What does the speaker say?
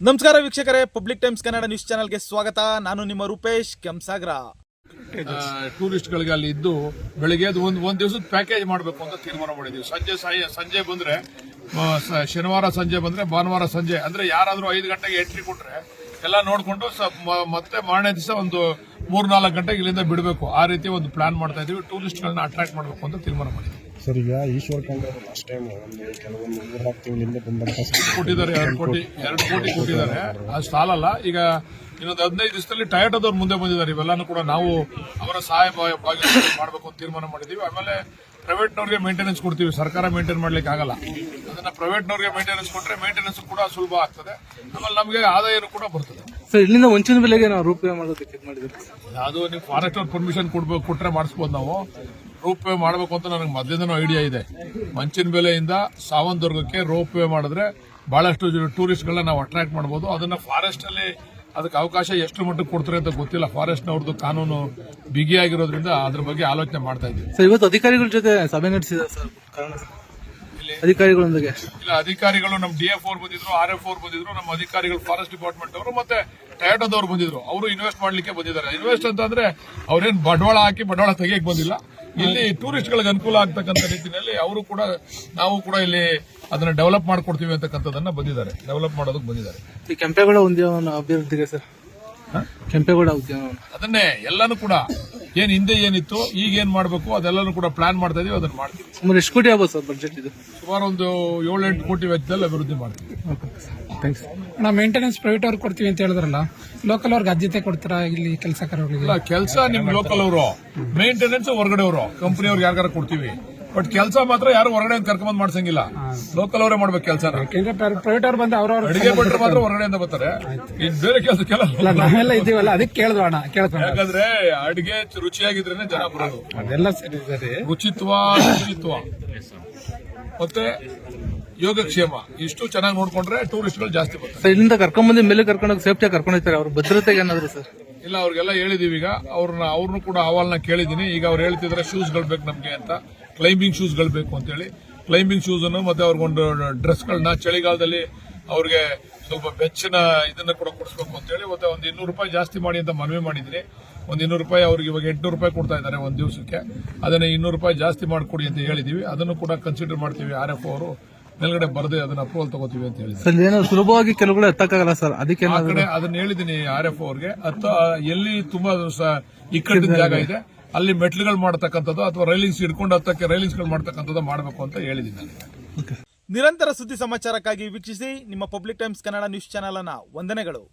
ನಮಸ್ಕಾರ ವೀಕ್ಷಕರೇ, public times Kannada news ಚಾನೆಲ್ಗೆ ಸ್ವಾಗತ. ನಾನು ನಿಮ್ಮ ರೂಪೇಶ್ ಕೆಂಸಾಗರ. ಟೂರಿಸ್ಟ್ಗಳಿಗೆ ಅಲ್ಲಿ ಇದ್ದು ಬೆಳಿಗ್ಗೆ ಒಂದ್ ದಿವಸದ ಪ್ಯಾಕೇಜ್ ಮಾಡಬೇಕು ಅಂತ ತೀರ್ಮಾನ ಮಾಡಿದೀವಿ. ಸಂಜೆ ಬಂದ್ರೆ ಶನಿವಾರ ಸಂಜೆ ಬಂದ್ರೆ ಭಾನುವಾರ ಸಂಜೆ ಅಂದ್ರೆ ಯಾರಾದ್ರೂ 5 ಗಂಟೆಗೆ ಎಂಟ್ರಿ ಕೊಟ್ರೆ ಎಲ್ಲ ನೋಡ್ಕೊಂಡು ಮತ್ತೆ ಮಾರನೇ ದಿವಸ ಒಂದು 3-4 ಗಂಟೆಗೆ ಇಲ್ಲಿಂದ ಬಿಡಬೇಕು. ಆ ರೀತಿ ಒಂದು ಪ್ಲಾನ್ ಮಾಡ್ತಾ ಇದೀವಿ. ಟೂರಿಸ್ಟ್ಗಳನ್ನ ಅಟ್ರಾಕ್ಟ್ ಮಾಡಬೇಕು ಅಂತ ತೀರ್ಮಾನ ಮಾಡಿದ್ವಿ. ಸರ್, ಈಗ ಈಶ್ವರ್ ಖಂಡ್ರೆ ಲಾಸ್ಟ್ ಟೈಮ್ ಕೆಲವೊಂದು 3-4 ತಿಂಗಳಿಂದ ಕೊಟ್ಟಿದ್ದಾರೆ, 2 ಕೋಟಿ ಕೊಟ್ಟಿದ್ದಾರೆ. ಅದು ಸಾಲಲ್ಲ. ಈಗ ಇನ್ನೊಂದು 15 ದಿವಸದಲ್ಲಿ ಟೊಯೋಟೋದವ್ರು ಮುಂದೆ ಬಂದಿದ್ದಾರೆ. ಇವೆಲ್ಲಾನು ಕೂಡ ನಾವು ಅವರ ಸಹಾಯ ಮಾಡಬೇಕು ಅಂತ ತೀರ್ಮಾನ ಮಾಡಿದೀವಿ. ಆಮೇಲೆ ಪ್ರೈವೇಟ್ನವ್ರಿಗೆ ಮೇಂಟೆನೆನ್ಸ್ ಕೊಡ್ತೀವಿ. ಸರ್ಕಾರ ಮೇಂಟೈನ್ ಮಾಡ್ಲಿಕ್ಕೆ ಆಗಲ್ಲ. ಅದನ್ನ ಪ್ರೈವೇಟ್ನವ್ರಿಗೆ ಮೇಂಟೆನೆನ್ಸ್ ಕೊಟ್ರೆ ಮೇಂಟೆನೆನ್ಸ್ ಕೂಡ ಸುಲಭ ಆಗ್ತದೆ. ಆಮೇಲೆ ನಮಗೆ ಆದಾಯನೂ ಕೂಡ ಬರ್ತದೆ. ಸರ್, ಇಲ್ಲಿಂದ ಒಂಚಿನ ಬೆಲೆಗೆ ನಾವು ರೂಪಾಯಿ ಮಾಡೋದಕ್ಕೆ ಮಾಡಿದ್ವಿ. ಅದು ನೀವು ಫಾರೆಸ್ಟ್ ಅವ್ರ ಪರ್ಮಿಷನ್ ಕೊಟ್ರೆ ಮಾಡಿಸ್ಬೋದು. ನಾವು ರೋಪ್ ವೇ ಮಾಡಬೇಕು ಅಂತ ನನಗೆ ಮೊದಲಿಂದನೂ ಐಡಿಯಾ ಇದೆ. ಮಂಚಿನ ಬೆಲೆಯಿಂದ ಸಾವಂತದುರ್ಗಕ್ಕೆ ರೋಪ್ ವೇ ಮಾಡಿದ್ರೆ ಬಹಳಷ್ಟು ಟೂರಿಸ್ಟ್ಗಳನ್ನ ನಾವು ಅಟ್ರಾಕ್ಟ್ ಮಾಡಬಹುದು. ಅದನ್ನ ಫಾರೆಸ್ಟ್ ಅಲ್ಲಿ ಅದಕ್ಕೆ ಅವಕಾಶ ಎಷ್ಟು ಮಟ್ಟಿಗೆ ಕೊಡ್ತಾರೆ ಅಂತ ಗೊತ್ತಿಲ್ಲ. ಫಾರೆಸ್ಟ್ನವ್ರದ್ದು ಕಾನೂನು ಬಿಗಿಯಾಗಿರೋದ್ರಿಂದ ಅದ್ರ ಬಗ್ಗೆ ಆಲೋಚನೆ ಮಾಡ್ತಾ ಇದ್ದೀವಿ. ಸರ್, ಇವತ್ತು ಅಧಿಕಾರಿಗಳ ಜೊತೆ ಸಭೆ ನಡೆಸಿದ ಸರ್ ಕಾರಣ ಅಧಿಕಾರಿಗಳೊಂದಿಗೆ ಇಲ್ಲ, ಅಧಿಕಾರಿಗಳು ನಮ್ಮ DF ಅವ್ರು ಬಂದಿದ್ರು, RF ಅವ್ರು ಬಂದಿದ್ರು, ನಮ್ಮ ಅಧಿಕಾರಿಗಳು ಫಾರೆಸ್ಟ್ ಡಿಪಾರ್ಟ್ಮೆಂಟ್ ಅವರು ಮತ್ತೆ ಟೊಯೋಟೋದವ್ರು ಬಂದಿದ್ರು. ಅವರು ಇನ್ವೆಸ್ಟ್ ಮಾಡ್ಲಿಕ್ಕೆ ಬಂದಿದ್ದಾರೆ. ಇನ್ವೆಸ್ಟ್ ಅಂತ ಅಂದ್ರೆ ಅವ್ರೇನ್ ಬಂಡವಾಳ ಹಾಕಿ ಬಂಡವಾಳ ತೆಗಿಯಕ್ ಬಂದಿಲ್ಲ. ಇಲ್ಲಿ ಟೂರಿಸ್ಟ್ ಗಳಿಗೆ ಅನುಕೂಲ ಆಗ್ತಕ್ಕಂಥ ರೀತಿಯಲ್ಲಿ ಅವರು ಕೂಡ ನಾವು ಕೂಡ ಇಲ್ಲಿ ಅದನ್ನ ಡೆವಲಪ್ ಮಾಡ್ಕೊಡ್ತೀವಿ ಅಂತಕ್ಕಂಥದನ್ನ ಬಂದಿದ್ದಾರೆ. ಡೆವಲಪ್ ಮಾಡೋದಕ್ಕೆ ಬಂದಿದ್ದಾರೆ. ಈ ಕೆಂಪೇಗೌಡ ಉದ್ಯಾನವನ ಅಭಿವೃದ್ಧಿಗೆ ಸರ್, ಕೆಂಪೇಗೌಡ ಉದ್ಯಾನವನ ಅದನ್ನೇ ಎಲ್ಲಾನು ಕೂಡ ಹಿಂದೆ ಏನಿತ್ತು ಈಗ ಏನ್ ಮಾಡಬೇಕು ಅದೆಲ್ಲಾನು ಕೂಡ ಪ್ಲಾನ್ ಮಾಡ್ತಾ ಇದೀವಿ. ಅದನ್ನ ಮಾಡ್ತೀವಿ. ಸುಮಾರು ಎಷ್ಟು ಕೋಟಿ ಆಗ್ಬೋದು ಸರ್ ಬಜೆಟ್ ಇದು? ಸುಮಾರು ಒಂದು 7-8 ಕೋಟಿ ವೆಚ್ಚದಲ್ಲಿ ಅಭಿವೃದ್ಧಿ ಮಾಡ್ತೀವಿ. ಥ್ಯಾಂಕ್ಸ್. ನಾವು ಮೇಂಟೆನೆನ್ಸ್ ಪ್ರೈವೇಟ್ ಅವ್ರಿಗೆ ಕೊಡ್ತೀವಿ ಅಂತ ಹೇಳಿದ್ರಲ್ಲ, ಲೋಕಲ್ ಅವ್ರಿಗೆ ಆದ್ಯತೆ ಕೊಡ್ತಾರಾ ಇಲ್ಲಿ ಕೆಲಸಗಾರರಿಗೆ? ಇಲ್ಲ, ಕೆಲಸ ನಿಮ್ ಲೋಕಲ್ ಅವರು, ಮೇಂಟೆನೆನ್ಸ್ ಹೊರಗಡೆ ಅವರು, ಕಂಪನಿ ಅವ್ರಿಗೆ ಯಾರಿಗಾರ ಕೊಡ್ತೀವಿ. ಬಟ್ ಕೆಲಸ ಮಾತ್ರ ಯಾರು ಹೊರಗಡೆ ಕರ್ಕೊಂಡ್ ಮಾಡ್ಸಂಗಿಲ್ಲ. ಲೋಕಲ್ ಅವರೇ ಮಾಡ್ಬೇಕು ಕೆಲಸ. ಪ್ರೈವೇಟ್ ಅವ್ರು ಬಂದು ಅವ್ರವ್ರ ಅಡಿಗೆ ಭಟ್ರು ಮಾತ್ರ ಹೊರಗಡೆಯಿಂದ ಬರ್ತಾರೆ. ಇನ್ ಬೇರೆ ಕೆಲಸಕ್ಕೆಲ್ಲ ನಾವೆಲ್ಲ ಇದೀವಲ್ಲ, ಅದಕ್ಕೆ ಕೇಳಿದ್ವಣ ಯಾಕಂದ್ರೆ ಅಡಿಗೆ ರುಚಿಯಾಗಿದ್ರೇನೆ ಜನ ಬರೋದು. ಅದೆಲ್ಲ ಸರಿ ಸರಿ. ಶುಚಿತ್ವ ಮತ್ತೆ ಯೋಗಕ್ಷೇಮ ಇಷ್ಟು ಚೆನ್ನಾಗಿ ನೋಡ್ಕೊಂಡ್ರೆ ಟೂರಿಸ್ಟ್ಗಳು ಜಾಸ್ತಿ ಬರ್ತಾರೆ. ಸರ್, ಇಲ್ಲಿಂದ ಕರ್ಕೊಂಡ್ಬಂದು ಮೇಲೆ ಕರ್ಕೊಂಡೋಗಿ ಸೇಫ್ಟಿ ಕರ್ಕೊಂಡು ಹೋಗ್ತಾರೆ. ಅವ್ರ ಭದ್ರತೆಗೆ ಏನಾದ್ರು ಸರ್? ಇಲ್ಲ, ಅವ್ರಿಗೆಲ್ಲ ಹೇಳಿದೀವಿ. ಈಗ ಅವ್ರನ್ನು ಕೂಡ ಅಹವಾಲ್ನ ಕೇಳಿದೀನಿ. ಈಗ ಅವ್ರು ಹೇಳ್ತಿದ್ರೆ ಶೂಸ್ಗಳು ಬೇಕು ನಮ್ಗೆ ಅಂತ, ಕ್ಲೈಂಬಿಂಗ್ ಶೂಸ್ಗಳು ಬೇಕು ಅಂತ ಹೇಳಿ. ಕ್ಲೈಂಬಿಂಗ್ ಶೂಸ್ ಅನ್ನು ಮತ್ತೆ ಅವ್ರಿಗೊಂದು ಡ್ರೆಸ್ಗಳನ್ನ ಚಳಿಗಾಲದಲ್ಲಿ ಅವ್ರಿಗೆ ಸ್ವಲ್ಪ ಬೆಚ್ಚಿನ ಇದನ್ನ ಕೂಡ ಕೊಡಿಸ್ಬೇಕು ಅಂತ ಹೇಳಿ ಮತ್ತೆ ಒಂದು 200 ರೂಪಾಯಿ ಜಾಸ್ತಿ ಮಾಡಿ ಅಂತ ಮನವಿ ಮಾಡಿದ್ದೀನಿ. ಒಂದು 200 ರೂಪಾಯಿ ಅವ್ರಿಗೆ ಇವಾಗ 800 ರೂಪಾಯಿ ಕೊಡ್ತಾ ಇದ್ದಾರೆ ಒಂದು ದಿವಸಕ್ಕೆ. ಅದನ್ನ 200 ರೂಪಾಯಿ ಜಾಸ್ತಿ ಮಾಡಿಕೊಡಿ ಅಂತ ಹೇಳಿದೀವಿ. ಅದನ್ನು ಕೂಡ ಕನ್ಸಿಡರ್ ಮಾಡ್ತೀವಿ. RF ಅವರು ಮೇಲ್ಗಡೆ ಬರದೆ ಅದನ್ನ ಅಪ್ರೂವಲ್ ತಗೋತೀವಿ ಅಂತ ಹೇಳಿದ್ರು. ಸರ್, ಏನೋ ಸುಲಭವಾಗಿ ಕೆಲವುಗಳು ಎತ್ತಕ್ಕಾಗಲ್ಲ ಸರ್, ಅದಕ್ಕೆ ಆ ಕಡೆ ಅದನ್ನ ಹೇಳಿದೀನಿ RF ಅವ್ರಿಗೆ. ಎಲ್ಲಿ ತುಂಬಾ ಇಕ್ಕಟ್ಟಿನ ಜಾಗ ಇದೆ ಅಲ್ಲಿ ಮೆಟ್ಲುಗಳು ಮಾಡತಕ್ಕಂಥದ್ದು ಅಥವಾ ರೈಲಿಂಗ್ಸ್ ಹಿಡ್ಕೊಂಡು ಹತ್ತಕ್ಕೆ ರೈಲಿಂಗ್ಸ್ಗಳು ಮಾಡತಕ್ಕಂಥದ್ದು ಮಾಡಬೇಕು ಅಂತ ಹೇಳಿದ್ದೀನಿ. ನಿರಂತರ ಸುದ್ದಿ ಸಮಾಚಾರಕ್ಕಾಗಿ ವೀಕ್ಷಿಸಿ ನಿಮ್ಮ public times Kannada news channel ಅನ್ನ. ವಂದನೆಗಳು.